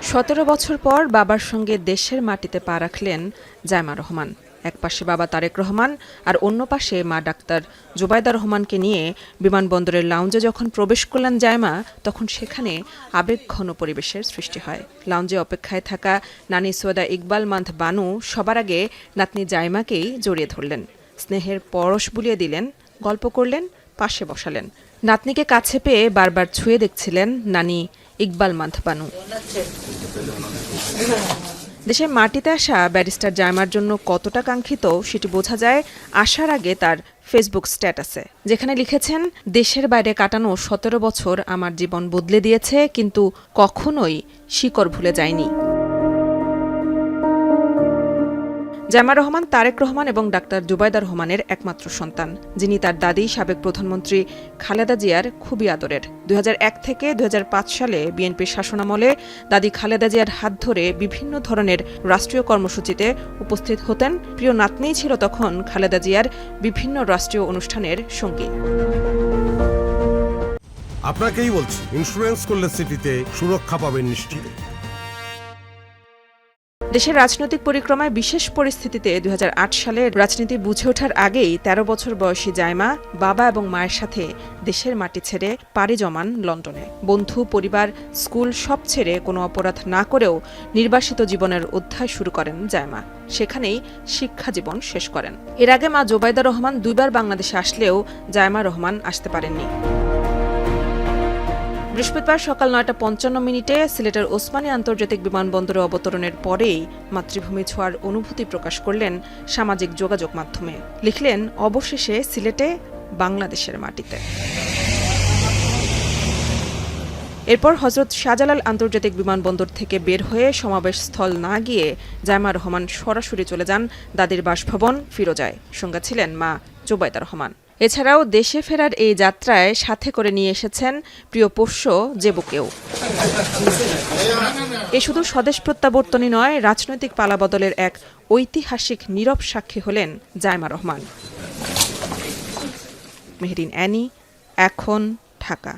17 বছর পর বাবার সঙ্গে দেশের মাটিতে পা রাখলেন জায়মা রহমান। এক পাশে বাবা তারেক রহমান আর অন্য পাশে মা ডাক্তার জুবাইদা রহমানকে নিয়ে বিমানবন্দরের লাউঞ্জে যখন প্রবেশ করলেন জায়মা, তখন সেখানে আবেগঘন পরিবেশের সৃষ্টি হয়। লাউঞ্জে অপেক্ষায় থাকা নানি সৈয়দা ইকবাল মান্থ বানু সবার আগে নাতনি জায়মাকেই জড়িয়ে ধরলেন, স্নেহের পরশ বুলিয়ে দিলেন, গল্প করলেন, পাশে বসালেন। নাতনিকে কাছে পেয়ে বারবার ছুঁয়ে দেখছিলেন নানি ইকবাল মান্থ বানু। দেশের মাটিতে আসা ব্যারিস্টার জায়মার জন্য কতটা কাঙ্ক্ষিত সেটি বোঝা যায় আসার আগে তার ফেসবুক স্ট্যাটাসে, যেখানে লিখেছেন, দেশের বাইরে কাটানো 17 বছর আমার জীবন বদলে দিয়েছে, কিন্তু কখনোই শিকড় ভুলে যায়নি। জায়মা রহমান তারেক রহমান এবং ডাক্তার জুবাইদা রহমানের একমাত্র সন্তান, যিনি তার দাদি সাবেক প্রধানমন্ত্রী খালেদা জিয়ার খুবই আদরের। 2001 থেকে 2005 সালে বিএনপির শাসনামলে দাদি খালেদা জিয়ার হাত ধরে বিভিন্ন ধরনের রাষ্ট্রীয় কর্মসূচিতে উপস্থিত হতেন। প্রিয় নাতনিই ছিল তখন খালেদা জিয়ার বিভিন্ন রাষ্ট্রীয় অনুষ্ঠানের সঙ্গী। আপনাকেই বলছি, ইন্স্যুরেন্স করলে সিটিতে সুরক্ষা পাবেন নিশ্চিত। দেশের রাজনৈতিক পরিক্রমায় বিশেষ পরিস্থিতিতে 2008 সালে রাজনীতি বুঝে ওঠার আগেই 13 বছর বয়সী জায়মা বাবা এবং মায়ের সাথে দেশের মাটি ছেড়ে পাড়ি জমান লন্ডনে। বন্ধু, পরিবার, স্কুল সব ছেড়ে কোনো অপরাধ না করেও নির্বাসিত জীবনের অধ্যায় শুরু করেন জায়মা। সেখানেই শিক্ষা জীবন শেষ করেন। এর আগে মা জুবাইদা রহমান 2 বার বাংলাদেশে আসলেও জায়মা রহমান আসতে পারেননি। বৃহস্পতিবার সকাল 9:55 সিলেটের ওসমানী আন্তর্জাতিক বিমানবন্দরে অবতরণের পরেই মাতৃভূমি ছোঁয়ার অনুভূতি প্রকাশ করলেন সামাজিক যোগাযোগ মাধ্যমে। লিখলেন, অবশেষে সিলেটে, বাংলাদেশের মাটিতে। এরপর হযরত শাহজালাল আন্তর্জাতিক বিমানবন্দর থেকে বের হয়ে সমাবেশ স্থল না গিয়ে জায়মা রহমান সরাসরি চলে যান দাদির বাসভবন ফিরোজায়। সঙ্গে ছিলেন মা জুবাইদা রহমান। এছাড়াও দেশে ফেরার এই যাত্রায় সাথে করে নিয়ে এসেছেন প্রিয় পোষ্য জেবুকেও। এ শুধু স্বদেশ প্রত্যাবর্তনই নয়, রাজনৈতিক পালাবদলের এক ঐতিহাসিক নীরব সাক্ষী হলেন জায়মা রহমান। মেহেরিন অ্যানি, এখন, ঢাকা।